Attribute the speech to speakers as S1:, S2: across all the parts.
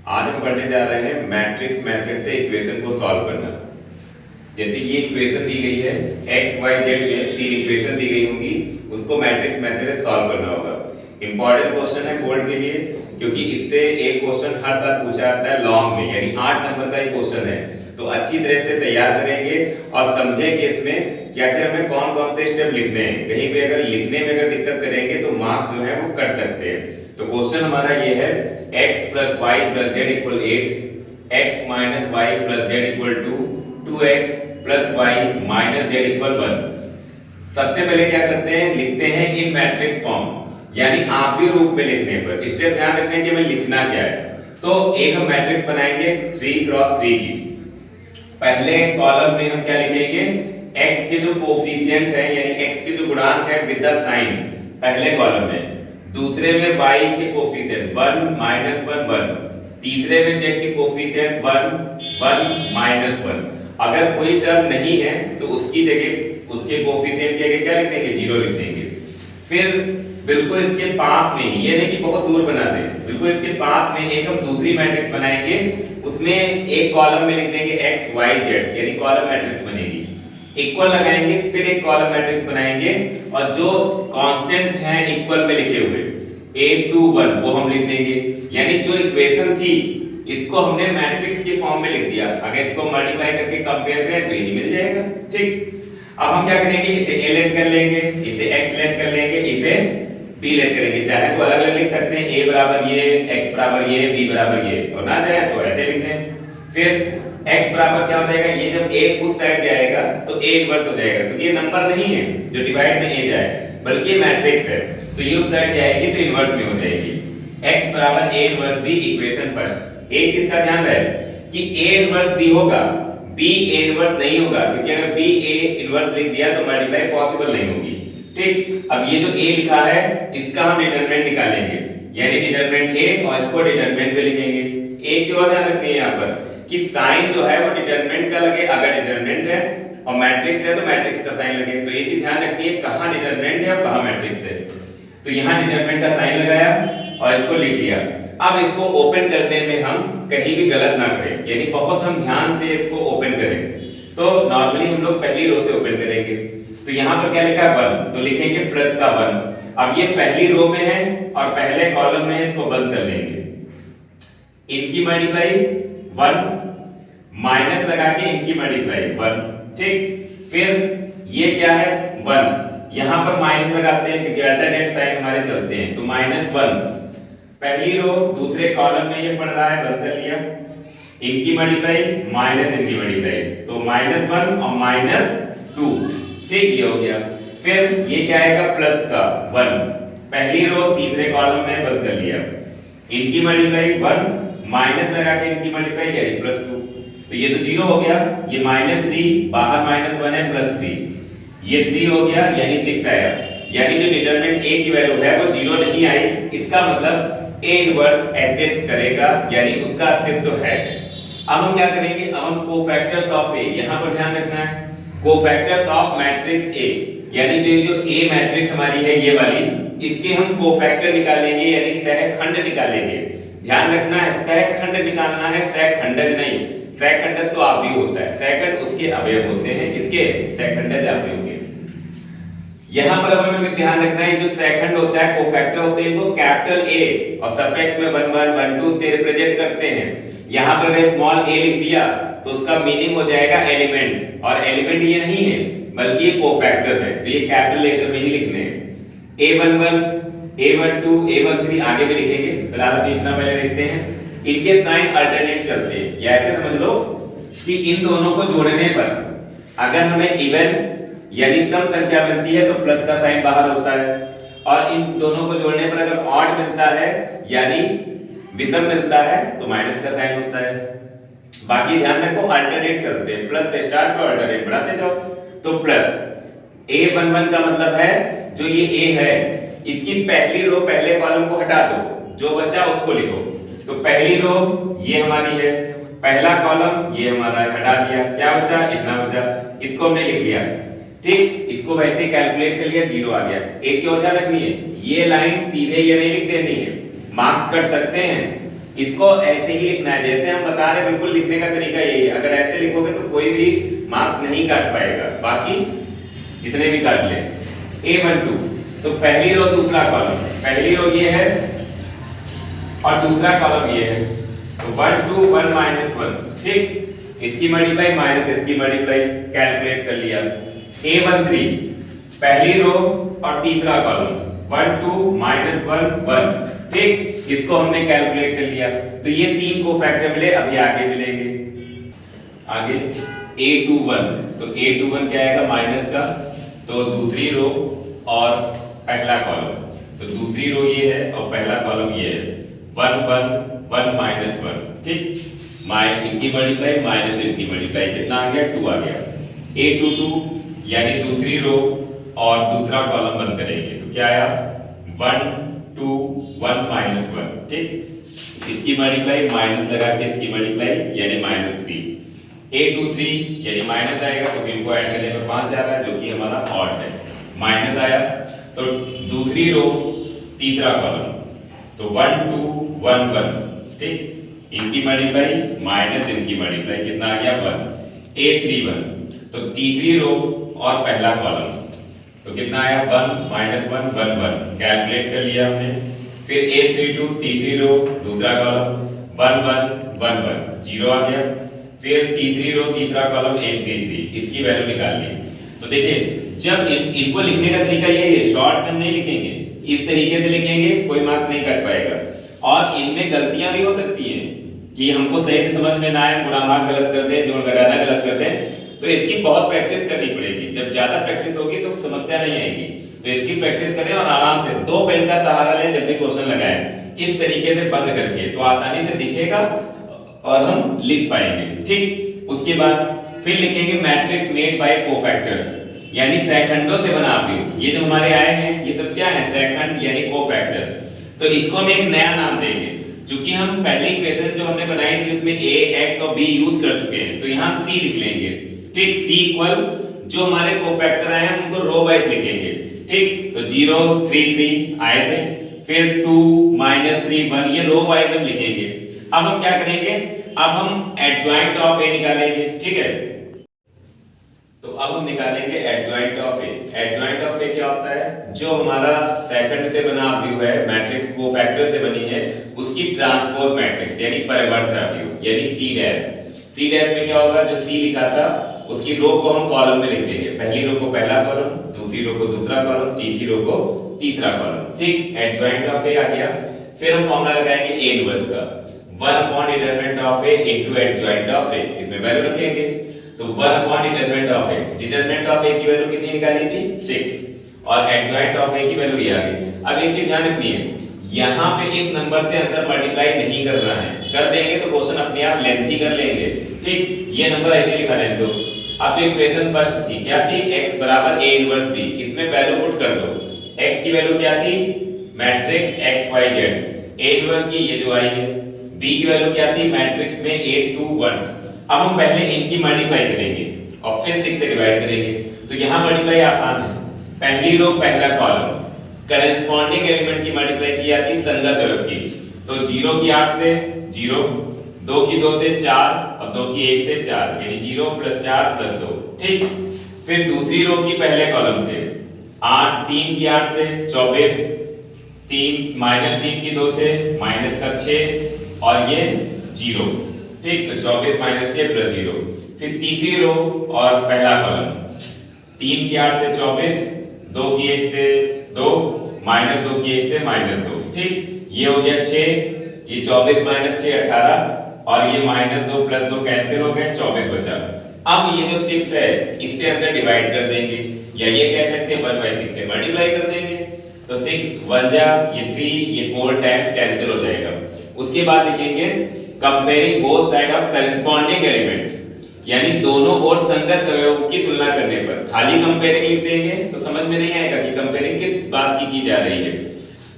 S1: आज हम पढ़ने जा रहे हैं मैट्रिक्स मेथड से इक्वेशन को सॉल्व करना। जैसे ये इक्वेशन दी गई है x y z में तीन इक्वेशन दी गई होंगी, उसको मैट्रिक्स मेथड से सॉल्व करना होगा। इंपॉर्टेंट क्वेश्चन है बोर्ड के लिए, क्योंकि इससे एक क्वेश्चन हर साल पूछा जाता है लॉन्ग में, यानी 8 नंबर का ही क्वेश्चन है। तो अच्छी तरह से तैयार करेंगे और समझेंगे इसमें कि आखिर हमें कौन कौन से स्टेप लिखने हैं। कहीं पे अगर लिखने में अगर दिक्कत करेंगे तो मार्क्स जो है वो कट सकते हैं। तो क्वेश्चन हमारा ये है x + y + z = 8, x - y + z = 2x + y - z = 1। सबसे पहले क्या करते हैं, लिखते हैं इन मैट्रिक्स फॉर्म, यानी आव्यूह रूप में लिखने पर स्टेप ध्यान रखने कि हमें लिखना क्या है। तो एक हम मैट्रिक्स बनाएंगे 3x3 की। पहले कॉलम में हम क्या लिखेंगे, x के जो कोफिशिएंट है यानी x के जो गुणांक है विद द साइन पहले कॉलम में, दूसरे में y के कोफिशिएंट 1 - 1 1, तीसरे में z के कोफिशिएंट 1 1 - 1। अगर कोई टर्म नहीं है तो उसकी जगह उसके कोफिशिएंट की जगह क्या लिख देंगे, 0 लिख देंगे। फिर बिल्कुल इसके पास में ही, ये नहीं कि बहुत दूर बना दें, बिल्कुल इसके पास में एक हम दूसरी मैट्रिक्स बनाएंगे, उसमें एक कॉलम में लिख देंगे x y z, यानी कॉलम मैट्रिक्स बनेगी। इक्वल लगाएंगे, फिर एक कॉलम मैट्रिक्स बनाएंगे और जो कांस्टेंट हैं इक्वल में लिखे हुए a 2 1 वो हम लिख देंगे। यानी जो इक्वेशन थी इसको हमने मैट्रिक्स के फॉर्म में लिख दिया। अगर इसको मल्टीप्लाई करके कंपेयर करें तो यही मिल जाएगा। ठीक, अब हम क्या करेंगे, इसे a लेट कर लेंगे, इसे x लेट कर लेंगे, इसे b लेट करेंगे। चाहे तो अलग अलग लिख सकते हैं, a बराबर ये, x बराबर ये, b बराबर ये, और ना चाहे तो ऐसे लिख दें। फिर x बराबर क्या हो जाएगा, ये जब a उस साइड जाएगा तो a इनवर्स हो जाएगा, क्योंकि ये नंबर नहीं है जो डिवाइड में a जाए, बल्कि ये मैट्रिक्स है, तो ये उस साइड जाएगी तो इनवर्स में हो जाएगी। x बराबर a inverse b, equation first. एक चीज का ध्यान रहे कि a इनवर्स b होगा, b a इनवर्स नहीं होगा, क्योंकि अगर b a इनवर्स लिख दिया तो मल्टीप्लाई पॉसिबल नहीं होगी। ठीक, अब ये जो a लिखा है इसका हम डिटरमिनेंट निकालेंगे, यानी डिटरमिनेंट a और इसको डिटरमिनेंट पे लिखेंगे। एक चीज और ध्यान रखनी है यहाँ पर कि साइन जो है वो डिटरमिनेंट का लगे अगर डिटरमिनेंट है, और मैट्रिक्स है तो मैट्रिक्स का साइन लगे। तो ये चीज ध्यान रखनी है कहाँ डिटरमिनेंट है और कहाँ मैट्रिक्स है। तो यहाँ डिटरमिनेंट का साइन लगाया और इसको लिख लिया। अब इसको ओपन करने में हम कहीं भी गलत ना करें, यानी बहुत हम ध्यान से इसको ओपन करें। तो नॉर्मली हम लोग पहली रो से ओपन करेंगे, तो यहाँ पर क्या लिखा है 1, तो लिखेंगे प्लस का 1। अब ये पहली रो में है और पहले कॉलम में है, इसको बंद कर लेंगे। इनकी मल्टीप्लाई 1 माइनस लगा के इनकी मल्टीप्लाई 1। ठीक, फिर ये क्या है 1, यहां पर माइनस लगाते हैं क्योंकि अल्टरनेट साइन हमारे चलते हैं, तो -1 पहली रो, दूसरे कॉलम में ये पड़ रहा है, बंद कर लिया। इनकी मल्टीप्लाई माइनस इनकी मल्टीप्लाई, तो -1 और -2। ठीक, ये हो गया। फिर ये क्या आएगा, प्लस का 1 पहली रो, तीसरे कॉलम में, बंद कर लिया। इनकी मल्टीप्लाई 1 माइनस लगा के इनकी मल्टीप्लाई यानी +2, तो ये तो 0 हो गया। ये -3 बाहर -1 है, +3, ये 3 हो गया यानी 6 आया। यानी जो डिटरमिनेंट a की वैल्यू है वो 0 नहीं आई, इसका मतलब a इनवर्स एग्जिस्ट करेगा, यानी उसका अस्तित्व है। अब हम क्या करेंगे, अब हम कोफैक्टर्स ऑफ a, यहां पर ध्यान रखना है कोफैक्टर्स ऑफ मैट्रिक्स a, यानी जो a मैट्रिक्स हमारी है ये वाली, इसके हम कोफैक्टर निकालेंगे यानी सहखंड निकालेंगे। ध्यान रखना है सहखंड निकालना है, सहखंडज नहीं। सहखंडज तो आव्यूह होता है, सहखंड उसके अवयव होते हैं, किसके, सहखंडज आव्यूह के। यहां पर अब हमें ध्यान रखना है जो सहखंड होता है, कोफैक्टर होते हैं, वो कैपिटल A और सफिक्स में 1 1 1 2 से रिप्रेजेंट करते हैं। यहां पर अगर स्मॉल a लिख दिया तो उसका मीनिंग हो जाएगा एलिमेंट, और एलिमेंट ये नहीं है बल्कि ये कोफैक्टर है, तो ये कैपिटल लेटर में ही लिखने हैं। A11 A12 A13 आगे भी लिखेंगे, फिलहाल अभी इतना पहले देखते हैं। इनके साइन अल्टरनेट चलते हैं, या ऐसे समझ लो कि इन दोनों को जोड़ने पर अगर हमें इवन यानी सम संख्या मिलती है तो प्लस का साइन बाहर होता है, और इन दोनों को जोड़ने पर अगर ऑड मिलता है यानी विषम मिलता है तो माइनस का साइन होता है। बाकी ध्यान रखो अल्टरनेट चलते हैं, प्लस से स्टार्ट करो अल्टरनेट बढ़ाते जाओ। तो प्लस A11 का मतलब है जो ये A है इसकी पहली रो पहले कॉलम को हटा दो, जो बचा उसको लिखो। तो पहली रो ये हमारी है, पहला कॉलम ये हमारा हटा दिया, क्या बचा, इतना बचा, इसको हमने लिख लिया। ठीक, इसको वैसे कैलकुलेट कर लिया, 0 आ गया। एक चीज और ध्यान रखनी है, ये लाइन सीधे ये नहीं लिख देनी है, मार्क्स कट सकते हैं। इसको ऐसे ही लिखना है जैसे हम बता रहे, बिल्कुल लिखने का तरीका यही है। अगर ऐसे लिखोगे तो कोई भी मार्क्स नहीं काट पाएगा, बाकी जितने भी काट ले। A12 तो पहली रो दूसरा कॉलम, पहली रो ये है और दूसरा कॉलम ये है, तो 1 2 1 -1, ठीक। इसकी मल्टीप्लाई माइनस इसकी मल्टीप्लाई, कैलकुलेट कर लिया। A13 पहली रो और तीसरा कॉलम 1 2 -1 1, ठीक। इसको हमने कैलकुलेट कर लिया, तो ये तीन को फैक्टर मिले। अभी आगे मिलेंगे, आगे A21 तो A21 क्या आएगा माइनस का, तो दूसरी रो और पहला कॉलम, तो दूसरी रो ये है और पहला कॉलम ये है, 1 1 1 -1, ठीक। इनकी मल्टीप्लाई माइनस इनकी मल्टीप्लाई, कितना आ गया 2 आ गया। A22 यानी दूसरी रो और दूसरा कॉलम बंद करेंगे, तो क्या आया 1 2 1 -1, ठीक। इसकी मल्टीप्लाई माइनस लगा के इसकी मल्टीप्लाई यानी -3। A23 यानी माइनस आएगा, तो इनको ऐड करने पर 5 आ रहा है जो कि हमारा ऑड है, माइनस आया। तो दूसरी रो तीसरा कॉलम, तो 1 2 1 1, ठीक। इनकी मल्टीप्लाई माइनस इनकी मल्टीप्लाई, कितना आ गया 1। A31 तो तीसरी रो और पहला कॉलम, तो कितना आया 1 -1 1 1, कैलकुलेट कर लिया हमने। फिर A32 तीसरी रो दूसरा कॉलम 1 1 1 1, 0 आ गया। फिर तीसरी रो तीसरा कॉलम A33, इसकी वैल्यू निकाल ली। तो देखिए जब इनको लिखने का तरीका यही है, शॉर्ट में नहीं लिखेंगे, इस तरीके से लिखेंगे, कोई मार्क्स नहीं कट पाएगा। और इनमें गलतियां भी हो सकती हैं कि हमको सही से समझ में ना आए, पूरा मार्क गलत कर दे, जोड़ घटाना गलत कर दे, तो इसकी बहुत प्रैक्टिस करनी पड़ेगी। जब ज्यादा प्रैक्टिस होगी तो समस्या नहीं आएगी, तो इसकी प्रैक्टिस करें और आराम से 2 पेन का सहारा लें जब भी क्वेश्चन लगाएं, इस तरीके से बंद करके, तो आसानी से दिखेगा और हम लिख पाएंगे, ठीक। उसके बाद फिर लिखेंगे मैट्रिक्स मेड बाय कोफैक्टर्स, यानी सैकंडों से बना अवयव। ये जो हमारे आए हैं ये सब क्या है, सेकंड यानी कोफैक्टर्स। तो इसको हम एक नया नाम देंगे, क्योंकि हम पहली इक्वेशन जो हमने बनाई थी उसमें a x और b यूज कर चुके हैं, तो यहां हम c लिख लेंगे, ठीक। c इक्वल जो हमारे कोफैक्टर आए हैं उनको रो वाइज लिखेंगे, ठीक। तो 0 3 3 आए थे, फिर 2 -3 1, ये रो वाइज हम लिखेंगे। अब हम क्या करेंगे, अब हम एडजॉइंट ऑफ a निकालेंगे, ठीक है। तो अब हम निकालेंगे adjoint of a। Adjoint of a क्या होता है, जो हमारा सेकंड से बना अवयव है, मैट्रिक्स कोफैक्टर से बनी है, उसकी ट्रांसपोज मैट्रिक्स यानी परिवर्त अवयव यानी c डैश। c डैश में क्या होगा, जो c लिखा था उसकी रो को हम कॉलम में लिख देंगे, पहली रो को पहला कॉलम, दूसरी रो को दूसरा कॉलम, तीसरी रो को तीसरा कॉलम, ठीक। एडजॉइंट ऑफ a आ गया। फिर हम फॉर्मूला लगाएंगे a इनवर्स का, 1 upon determinant of a into adjoint of a, इसमें वैल्यू रखेंगे, तो 1 upon determinant of a, determinant of a की वैल्यू कितनी निकाली थी 6, और एडजॉइंट ऑफ a की वैल्यू ये आ गई। अब एक चीज ध्यान रखनी है, यहां पे इस नंबर से अंदर मल्टीप्लाई नहीं करना है, कर देंगे तो क्वेश्चन अपने आप लेंथी कर लेंगे, ठीक। ये नंबर ऐसे लिखा रहने दो। अब तो इक्वेशन फर्स्ट थी, क्या थी, x बराबर a इनवर्स b, इसमें वैल्यू पुट कर दो। x की वैल्यू क्या थी, matrix x y z, a inverse की ये जो आई है, b की वैल्यू क्या थी, मैट्रिक्स में 8 2 1। अब हम पहले इनकी मल्टीप्लाई करेंगे और फिर 6 से डिवाइड करेंगे, तो यहां मल्टीप्लाई आसान है, पहली रो पहला कॉलम, करेस्पॉन्डिंग एलिमेंट की मल्टीप्लाई की जाती है संगत अवयव की, तो 0 की 8 से 0, 2 की 2 से 4 और 2 की 1 से 4, यानी 0 + 4 + 2, ठीक। फिर दूसरी रो की पहले कॉलम से 8, 3 की 8 से 24, 3 -3 की 2 से -6 और ये 0, ठीक। तो 24 - 6 + 0। फिर तीसरी रो और पहला कॉलम, 3 की 8 से 24, 2 की 1 से 2, -2 की 1 से -2, ठीक। ये हो गया 6, ये 24 - 6 18, और ये -2 + 2 कैंसिल हो गए, 24 बचा। अब ये जो 6 है इससे अंदर डिवाइड कर देंगे, या ये कह सकते हैं 1/6 से मल्टीप्लाई कर देंगे, तो 6 1 जा, ये 3, ये 4 टाइम्स कैंसिल हो जाएगा। उसके बाद लिखेंगे comparing both side of corresponding element, यानी दोनों ओर संगत अवयव की तुलना करने पर। खाली कंपेयरिंग लिख देंगे तो समझ में नहीं आएगा कि कंपेयरिंग किस बात की जा रही है।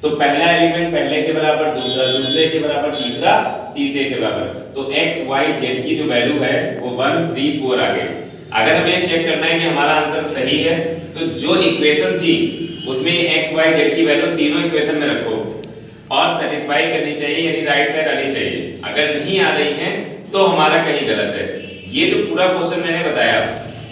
S1: तो पहला एलिमेंट पहले के बराबर, दूसरा दूसरे के बराबर, तीसरा तीसरे के बराबर, तो x y z की जो वैल्यू है वो 1 3 4 आ गई। अगर हमें चेक करना है कि हमारा आंसर सही है, तो जो इक्वेशन थी उसमें x y z की वैल्यू तीनों इक्वेशन में रखो, और सेटिस्फाई करनी चाहिए, यानी राइट साइड आनी चाहिए। अगर नहीं आ रही है तो हमारा कहीं गलत है। ये जो पूरा क्वेश्चन मैंने बताया,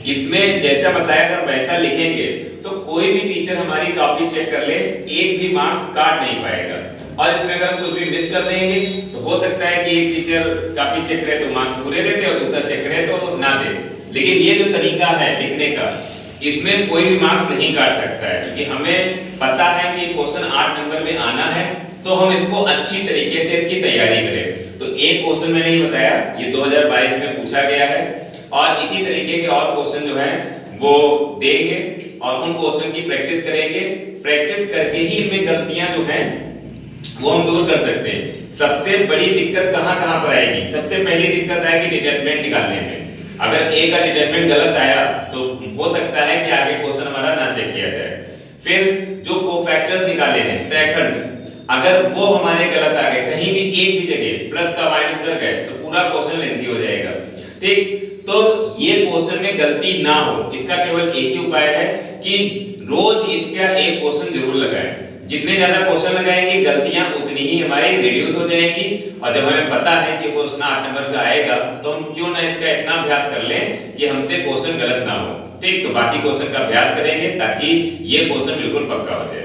S1: इसमें जैसा बताया अगर वैसा लिखेंगे तो कोई भी टीचर हमारी कॉपी चेक कर ले, एक भी मार्क्स काट नहीं पाएगा। और इसमें अगर हम कुछ भी मिस कर देंगे तो हो सकता है कि एक टीचर कॉपी चेक करे तो मार्क्स पूरे देते और दूसरा चेक करे तो ना दे। लेकिन ये जो तरीका है लिखने का, इसमें कोई भी मार्क्स नहीं काट सकता है, क्योंकि हमें पता है कि क्वेश्चन 8 नंबर में आना है, तो हम इसको अच्छी तरीके से इसकी तैयारी करें। तो एक क्वेश्चन मैंने ये बताया, ये 2022 में पूछा गया है, और इसी तरीके के और क्वेश्चन जो है वो देंगे और उन क्वेश्चन की प्रैक्टिस करेंगे। प्रैक्टिस करके ही इनमें गलतियां जो हैं वो हम दूर कर सकते हैं। सबसे बड़ी दिक्कत कहां पर आएगी? सबसे पहली दिक्कत आएगी डिटरमिनेंट निकालने में। अगर ए का डिटरमिनेंट गलत आया तो हो सकता है कि आगे क्वेश्चन हमारा ना चेक किया जाए। फिर जो कोफैक्टर्स निकाले हैं सेकंड, अगर वो हमारे गलत आ गए, कहीं भी एक भी जगह प्लस का माइनस कर गए तो पूरा क्वेश्चन लेंथी हो जाएगा। ठीक, तो ये क्वेश्चन में गलती ना हो, इसका केवल एक ही उपाय है कि रोज इसका एक क्वेश्चन जरूर लगाएं। जितने ज्यादा क्वेश्चन लगाएंगे गलतियां उतनी ही हमारी रिड्यूस हो जाएगी। और जब हमें पता है कि क्वेश्चन 8 नंबर का आएगा तो हम क्यों ना इसका इतना अभ्यास कर लें कि हमसे क्वेश्चन गलत ना हो। ठीक, तो बाकी क्वेश्चन का अभ्यास करेंगे ताकि ये क्वेश्चन बिल्कुल पक्का हो जाए।